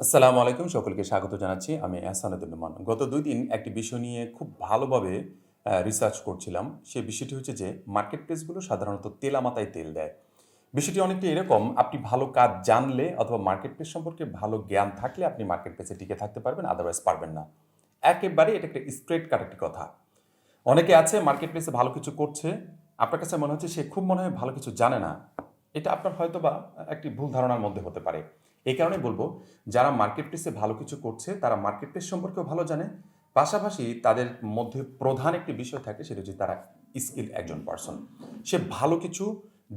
আসসালামু আলাইকুম, সকলকে স্বাগত জানাচ্ছি। আমি আহসান উদ্দিন নোমান। গত ২ দিন একটি বিষয় নিয়ে খুব ভালোভাবে রিসার্চ করছিলাম। সেই বিষয়টি হচ্ছে যে মার্কেট প্লেসগুলো সাধারণত তেলামাতায় তেল দেয়। বিষয়টি অনেকটা এরকম, আপনি ভালো কাজ জানলে অথবা মার্কেট প্লেস সম্পর্কে ভালো জ্ঞান থাকলে আপনি মার্কেট প্লেসে টিকে থাকতে পারবেন, আদারওয়াইজ পারবেন না। একেবারে এটা একটা স্ট্রেইট কাট একটি কথা। অনেকে আছে মার্কেট প্লেসে ভালো কিছু করছে, আপনার কাছে মনে হচ্ছে সে খুব মনে হয় ভালো কিছু জানে না। এটা আপনার হয়তোবা একটি ভুল ধারণার মধ্যে হতে পারে। এই কারণেই বলব, যারা মার্কেট প্লেসে ভালো কিছু করছে তারা মার্কেট প্লেস সম্পর্কেও ভালো জানে। পাশাপাশি তাদের মধ্যে প্রধান একটি বিষয় থাকে, সেটা হচ্ছে তারা স্কিল একজন পারসন। সে ভালো কিছু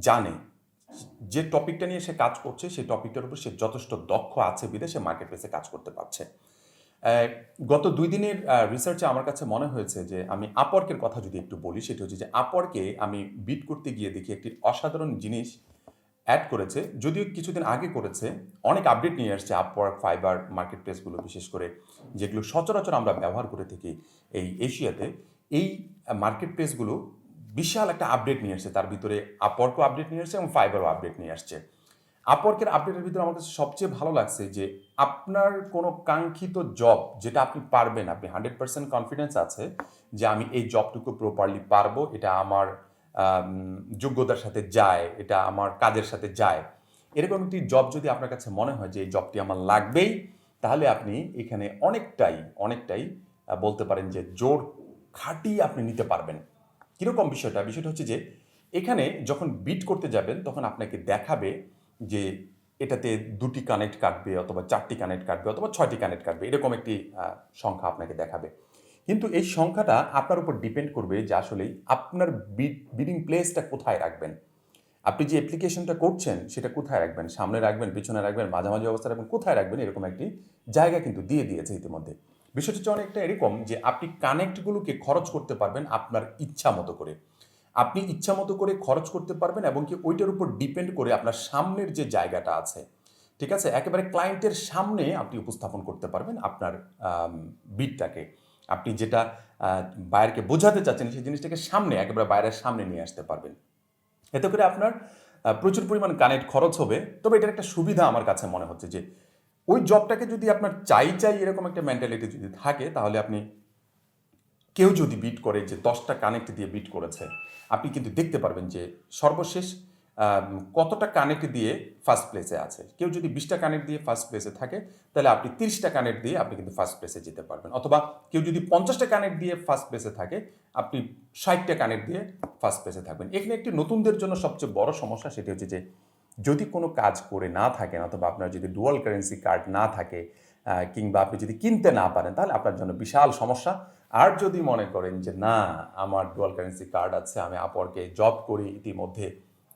জানে। যে টপিকটা নিয়ে সে কাজ করছে সেই টপিকটার উপর সে যথেষ্ট দক্ষ আছে বিধায় সে মার্কেট প্লেসে কাজ করতে পারছে। অ্যা গত ২ দিনের রিসার্চে আমার কাছে মনে হয়েছে যে আমি Upwork এর কথা যদি একটু বলি, সেটা হচ্ছে যে Upwork এ আমি বিড করতে গিয়ে দেখি একটি অসাধারণ জিনিস এড করেছে। যদিও কিছুদিন আগে করেছে, অনেক আপডেট নিয়ে আসছে Upwork, Fiverr মার্কেট প্লেসগুলো, বিশেষ করে যেগুলো সচরাচর আমরা ব্যবহার করে থাকি এই এশিয়াতে। এই মার্কেট প্লেসগুলো বিশাল একটা আপডেট নিয়ে আসছে। তার ভিতরে Upwork ও আপডেট নিয়ে আসছে এবং Fiverr ও আপডেট নিয়ে আসছে। Upwork এর আপডেটের ভিতরে আমার কাছে সবচেয়ে ভালো লাগছে যে আপনার কোনো কাঙ্ক্ষিত জব যেটা আপনি পারবেন, আপনি 100% কনফিডেন্স আছে যে আমি এই জবটুকু প্রপারলি পারবো, এটা আমার আম যোগ্যতার সাথে যায়, এটা আমার কাজের সাথে যায়। এরকম একটি জব যদি আপনার কাছে মনে হয় যে এই জবটি আমার লাগবেই, তাহলে আপনি এখানে অনেকটাই বলতে পারেন যে জোর খাটিয়ে আপনি নিতে পারবেন। কিরকম বিষয়টা? বিষয়টা হচ্ছে যে এখানে যখন বিড করতে যাবেন তখন আপনাকে দেখাবে যে এটাতে ২ টি কানেক্ট কাটবে অথবা ৪ টি কানেক্ট কাটবে অথবা ৬ টি কানেক্ট কাটবে। এরকম একটি সংখ্যা আপনাকে দেখাবে। কিন্তু এই সংখ্যাটা আপনার উপর ডিপেন্ড করবে যে আসলেই আপনার বিডিং প্লেসটা কোথায় রাখবেন। আপনি যে অ্যাপ্লিকেশনটা করছেন সেটা কোথায় রাখবেন? সামনে রাখবেন, পিছনে রাখবেন, মাঝামাঝি অবস্থায় রাখবেন, কোথায় রাখবেন? এরকম একটি জায়গা কিন্তু দিয়ে দিয়েছে ইতিমধ্যে। বিষয়টা হচ্ছে অনেকটা এরকম যে আপনি কানেক্টগুলোকে খরচ করতে পারবেন আপনার ইচ্ছা মতো করে। আপনি ইচ্ছামতো করে খরচ করতে পারবেন এবং কি ওইটার উপর ডিপেন্ড করে আপনার সামনের যে জায়গাটা আছে, ঠিক আছে? একেবারে ক্লায়েন্টের সামনে আপনি উপস্থাপন করতে পারবেন আপনার বিডটাকে। আপনি যেটা আ বায়ারকে বোঝাতে চাচ্ছেন সেই জিনিসটাকে সামনে, একেবারে বায়ারের সামনে নিয়ে আসতে পারবেন। এতে করে আপনার প্রচুর পরিমাণ কানেক্ট খরচ হবে। তবে এটার একটা সুবিধা আমার কাছে মনে হচ্ছে যে, ওই জবটাকে যদি আপনার চাই এরকম একটা মেন্টালিটি যদি থাকে, তাহলে আপনি কেউ যদি বিট করে যে ১০টা কানেক্ট দিয়ে বিট করেছে, আপনি কিন্তু দেখতে পারবেন যে সর্বশেষ কতটা কানেক্ট দিয়ে ফার্স্ট প্লেসে আছে। কেউ যদি ২০টা কানেক্ট দিয়ে ফার্স্ট প্লেসে থাকে, তাহলে আপনি ৩০টা কানেক্ট দিয়ে আপনি কিন্তু ফার্স্ট প্লেসে যেতে পারবেন। অথবা কেউ যদি ৫০টা কানেক্ট দিয়ে ফার্স্ট প্লেসে থাকে, আপনি ৬০টা কানেক্ট দিয়ে ফার্স্ট প্লেসে থাকবেন। এখানে একটি নতুনদের জন্য সবচেয়ে বড় সমস্যা সেটি হচ্ছে যে, যদি কোনো কাজ করে না থাকেন অথবা আপনার যদি ডুয়াল কারেন্সি কার্ড না থাকে, কিংবা আপনি যদি কিনতে না পারেন, তাহলে আপনার জন্য বিশাল সমস্যা। আর যদি মনে করেন যে না, আমার ডুয়াল কারেন্সি কার্ড আছে, আমি আপওয়ার্কে জব করি ইতিমধ্যে,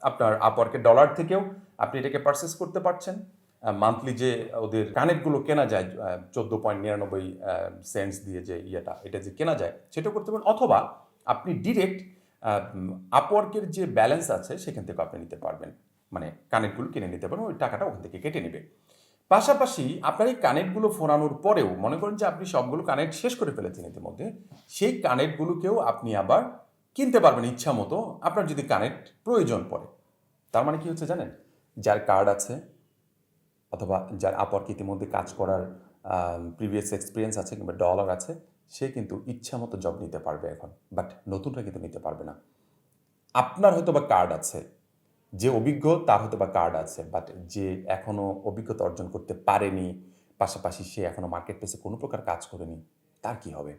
আপনার আপওয়ার্কের ডলার থেকেও আপনি এটাকে পারচেস করতে পারছেন। মান্থলি যে ওদের কানেক্টগুলো কেনা যায় 14.99 সেন্টস দিয়ে, যে এটা যে কেনা যায় সেটাও করতে পারেন। অথবা আপনি ডিরেক্ট আপওয়ার্কের যে ব্যালেন্স আছে সেখান থেকে আপনি নিতে পারবেন। মানে কানেক্টগুলো কিনে নিতে পারবেন, ওই টাকাটা ওখান থেকে কেটে নেবে। পাশাপাশি আপনার এই কানেক্টগুলো ফোরানোর পরেও মনে করেন যে আপনি সবগুলো কানেক্ট শেষ করে ফেলেছেন ইতিমধ্যে, সেই কানেক্টগুলোকেও আপনি আবার কিনতে পারবেন ইচ্ছা মতো, আপনার যদি কানেক্ট প্রয়োজন পড়ে। তার মানে কি হচ্ছে জানেন? যার কার্ড আছে অথবা যার আপওয়ার্কে ইতিমধ্যে কাজ করার প্রিভিয়াস এক্সপেরিয়েন্স আছে কিংবা ডলার আছে, সে কিন্তু ইচ্ছা মতো জব নিতে পারবে এখন। বাট নতুনরা কিন্তু নিতে পারবে না। আপনার হয়তোবা কার্ড আছে, যে অভিজ্ঞ তার হয়তোবা কার্ড আছে, বাট যে এখনও অভিজ্ঞতা অর্জন করতে পারেনি, পাশাপাশি সে এখনও মার্কেট প্লেসে কোনো প্রকার কাজ করেনি, তার কি হবে?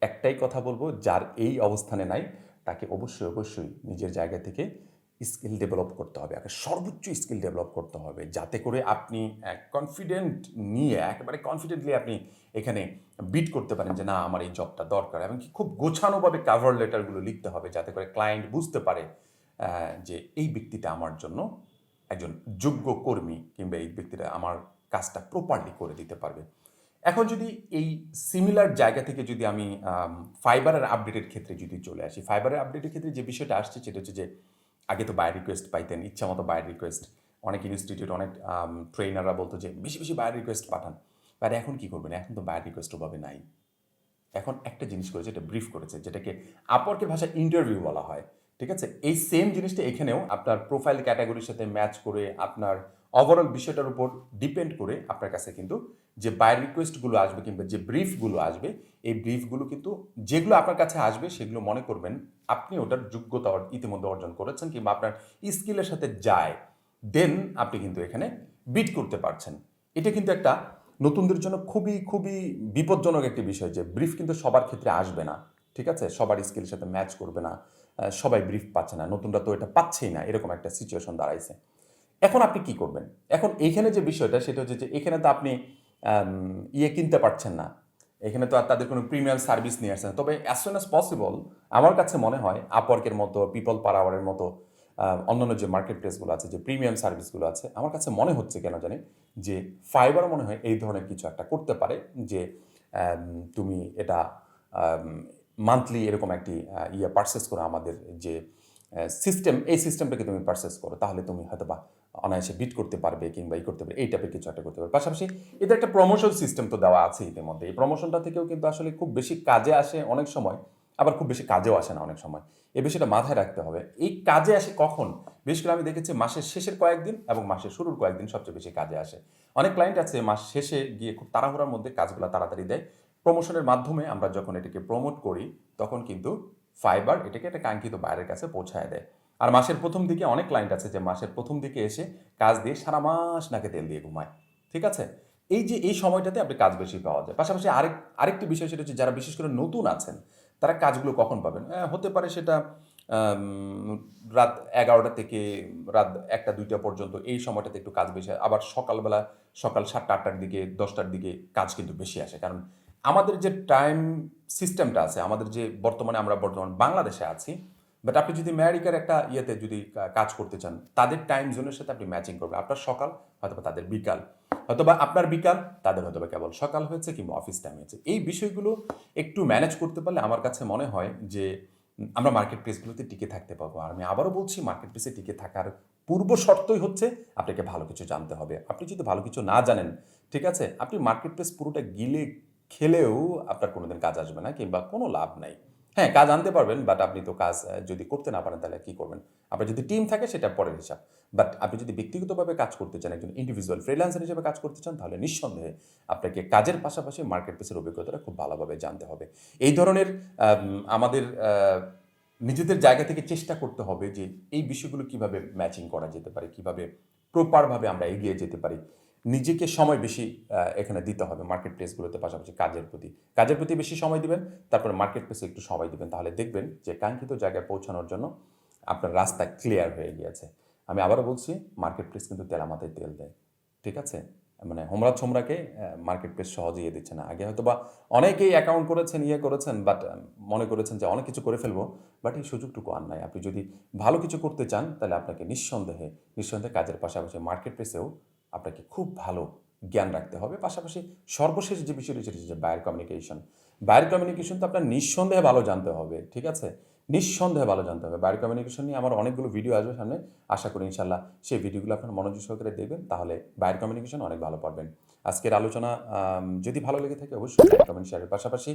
একটাই কথা বলবো, যার এই অবস্থানে নাই তাকে অবশ্যই নিজের জায়গা থেকে স্কিল ডেভেলপ করতে হবে। আগে সর্বোচ্চ স্কিল ডেভেলপ করতে হবে, যাতে করে আপনি কনফিডেন্ট নিয়ে একেবারে কনফিডেন্টলি আপনি এখানে বিট করতে পারেন যে না, আমার এই জবটা দরকার। এবং কি খুব গোছানোভাবে কাভার লেটারগুলো লিখতে হবে, যাতে করে ক্লায়েন্ট বুঝতে পারে যে এই ব্যক্তিটা আমার জন্য একজন যোগ্য কর্মী, কিংবা এই ব্যক্তিটা আমার কাজটা প্রপারলি করে দিতে পারবে। এখন যদি এই সিমিলার জায়গা থেকে যদি আমি ফাইবারের আপডেটের ক্ষেত্রে যদি চলে আসি, ফাইবারের আপডেটের ক্ষেত্রে যে বিষয়টা আসছে সেটা হচ্ছে যে, আগে তো বায়ার রিকোয়েস্ট পাইতেন, ইচ্ছামতো বায়ার রিকোয়েস্ট। অনেক ইনস্টিটিউট, অনেক ট্রেনাররা বলতো যে বেশি বায়ার রিকোয়েস্ট পাঠান। বাট এখন কি করবেন? এখন তো বায়ার রিকোয়েস্ট ওভাবে নাই। এখন একটা জিনিস করেছে, এটা ব্রিফ করেছে, যেটাকে আপওয়ার্কের ভাষায় ইন্টারভিউ বলা হয়। ঠিক আছে? এই সেম জিনিসটা এখানেও আপনার প্রোফাইল ক্যাটাগরির সাথে ম্যাচ করে, আপনার ওভারঅল বিষয়টার উপর ডিপেন্ড করে আপনার কাছে কিন্তু যে বায়ার রিকোয়েস্টগুলো আসবে কিংবা যে ব্রিফগুলো আসবে, এই ব্রিফগুলো কিন্তু যেগুলো আপনার কাছে আসবে সেগুলো মনে করবেন আপনি ওটার যোগ্যতা ইতিমধ্যে অর্জন করেছেন কিংবা আপনার স্কিলের সাথে যায়, দেন আপনি কিন্তু এখানে বিট করতে পারছেন। এটা কিন্তু একটা নতুনদের জন্য খুবই খুবই বিপজ্জনক একটি বিষয় যে ব্রিফ কিন্তু সবার ক্ষেত্রে আসবে না, ঠিক আছে? সবার স্কিলের সাথে ম্যাচ করবে না, সবাই ব্রিফ পাচ্ছে না, নতুনরা তো এটা পাচ্ছেই না, এরকম একটা সিচুয়েশন দাঁড়াইছে। এখন আপনি কি করবেন? এখন এইখানে যে বিষয়টা সেটা হচ্ছে যে এখানে তো আপনি কিনতে পারছেন না। এখানে তো আর তাদের কোনো প্রিমিয়াম সার্ভিস নিয়ে আসছে না। তবে অ্যাজ সুন অ্যাজ পসিবল আমার কাছে মনে হয় আপওয়ার্কের মতো, পিপল পার আওয়ারের মতো অন্যান্য যে মার্কেট প্লেসগুলো আছে, যে প্রিমিয়াম সার্ভিসগুলো আছে, আমার কাছে মনে হচ্ছে কেন জানি যে ফাইবার মনে হয় এই ধরনের কিছু একটা করতে পারে যে তুমি এটা মান্থলি এরকম একটি পারচেস করো, আমাদের যে সিস্টেম, এই সিস্টেমটাকে তুমি পারচেস করো, তাহলে তুমি হয়তো বা অনায়াসে বিট করতে পারবে কিংবা করতে পারবে, এই টাইপের কিছু একটা করতে পারবে। পাশাপাশি এদের একটা প্রমোশন সিস্টেম তো দেওয়া আছে ইতিমধ্যে। এই প্রমোশনটা থেকেও কিন্তু আসলে খুব বেশি কাজে আসে অনেক সময়, আবার খুব বেশি কাজেও আসে না অনেক সময়। এই বিষয়টা মাথায় রাখতে হবে। এই কাজে আসে কখন? বিশেষ করে আমি দেখেছি মাসের শেষের কয়েকদিন এবং মাসের শুরুর কয়েকদিন সবচেয়ে বেশি কাজে আসে। অনেক ক্লায়েন্ট আছে মাস শেষে গিয়ে খুব তাড়াহুড়ার মধ্যে কাজগুলো তাড়াতাড়ি দেয়। প্রমোশনের মাধ্যমে আমরা যখন এটাকে প্রমোট করি তখন কিন্তু ফাইবার এটাকে একটা কাঙ্ক্ষিত বায়ারের কাছে পৌঁছায় দেয়। আর মাসের প্রথম দিকে অনেক ক্লায়েন্ট আছে যে মাসের প্রথম দিকে এসে কাজ দিয়ে সারা মাস নাকে তেল দিয়ে ঘুমায়, ঠিক আছে? এই যে এই সময়টাতে আপনি কাজ বেশি পাওয়া যায়। পাশাপাশি আরেকটি বিষয় সেটা হচ্ছে যারা বিশেষ করে নতুন আছেন তারা কাজগুলো কখন পাবেন? হতে পারে সেটা আম রাত ১১টা থেকে রাত ১টা-২টা পর্যন্ত, এই সময়টাতে একটু কাজ বেশি হয়। আবার সকালবেলা সকাল ৭টা-৮টার দিকে ১০টার দিকে কাজ কিন্তু বেশি আসে। কারণ আমাদের যে টাইম সিস্টেমটা আছে, আমাদের যে আমরা বর্তমান বাংলাদেশে আছি, বাট আপনি যদি আমেরিকার একটা যদি কাজ করতে চান, তাদের টাইম জোনের সাথে আপনি ম্যাচিং করবেন। আপনার সকাল হয়তোবা তাদের বিকাল, হয়তোবা আপনার বিকাল তাদের হয়তোবা কেবল সকাল হয়েছে কিংবা অফিস টাইম হয়েছে। এই বিষয়গুলো একটু ম্যানেজ করতে পারলে আমার কাছে মনে হয় যে আমরা মার্কেট প্লেসগুলোতে টিকে থাকতে পারবো। আর আমি আবারও বলছি, মার্কেট প্লেসে টিকে থাকার পূর্ব শর্তই হচ্ছে আপনাকে ভালো কিছু জানতে হবে। আপনি যদি ভালো কিছু না জানেন, ঠিক আছে? আপনি মার্কেট প্লেস পুরোটা গিলে খেলেও আপনার কোনোদিন কাজ আসবে না কিংবা কোনো লাভ নাই। হ্যাঁ, কাজ আনতে পারবেন, বাট আপনি তো কাজ যদি করতে না পারেন তাহলে কি করবেন? আপনার যদি টিম থাকে সেটা পরের হিসাব। বাট আপনি যদি ব্যক্তিগতভাবে কাজ করতে চান, একজন ইন্ডিভিজুয়াল ফ্রিল্যান্সার হিসেবে কাজ করতে চান, তাহলে নিঃসন্দেহে আপনাকে কাজের পাশাপাশি মার্কেট প্লেসের অভিজ্ঞতাটা খুব ভালোভাবে জানতে হবে। এই ধরনের আমাদের নিজেদের জায়গা থেকে চেষ্টা করতে হবে যে এই বিষয়গুলো কিভাবে ম্যাচিং করা যেতে পারে, কিভাবে প্রপারভাবে আমরা এগিয়ে যেতে পারি। নিজেকে সময় বেশি এখানে দিতে হবে মার্কেট প্লেসগুলোতে, পাশাপাশি কাজের প্রতি বেশি সময় দিবেন, তারপরে মার্কেট প্লেসে একটু সময় দিবেন। তাহলে দেখবেন যে কাঙ্ক্ষিত জায়গায় পৌঁছানোর জন্য আপনার রাস্তা ক্লিয়ার হয়ে গিয়েছে। আমি আবারও বলছি, মার্কেট প্লেস কিন্তু তেলা মাথায় তেল দেয়, ঠিক আছে? মানে হোমরা-ছোমরাকে মার্কেট প্লেস সহজে দিচ্ছে না। আগে হয়তোবা অনেকেই অ্যাকাউন্ট করেছেন, করেছেন, বাট মনে করেছেন যে অনেক কিছু করে ফেলবো, বাট এই সুযোগটুকু আর নাই। আপনি যদি ভালো কিছু করতে চান তাহলে আপনাকে নিঃসন্দেহে কাজের পাশাপাশি মার্কেট প্লেসেও আপনাকে খুব ভালো জ্ঞান রাখতে হবে। পাশাপাশি সর্বশেষ যে বিষয়টি সেটি হচ্ছে বায়ার কমিউনিকেশন। বায়ার কমিউনিকেশন তো আপনার নিঃসন্দেহে ভালো জানতে হবে, ঠিক আছে? নিঃসন্দেহে ভালো জানতে হবে। বায়ার কমিউনিকেশন নিয়ে আমার অনেকগুলো ভিডিও আসবে সামনে। আশা করি ইনশাআল্লাহ সেই ভিডিওগুলো আপনারা মনোযোগ সহকারে দেখবেন, তাহলে বায়ার কমিউনিকেশন অনেক ভালো পারবেন। আজকের আলোচনা যদি ভালো লেগে থাকে অবশ্যই লাইক, কমেন্ট, শেয়ারের পাশাপাশি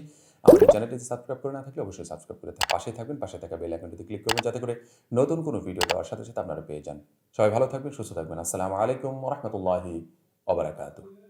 আমাদের চ্যানেলটিতে সাবস্ক্রাইব করে না থাকলে অবশ্যই সাবস্ক্রাইব করে পাশেই থাকবেন। পাশে থাকা বেল আইকনটিতে ক্লিক করবেন যাতে করে নতুন কোনো ভিডিও দেওয়ার সাথে সাথে আপনারা পেয়ে যান। সবাই ভালো থাকবেন, সুস্থ থাকবেন। আসসালামু আলাইকুম ওয়া রাহমাতুল্লাহি ওয়া বারাকাতুহু।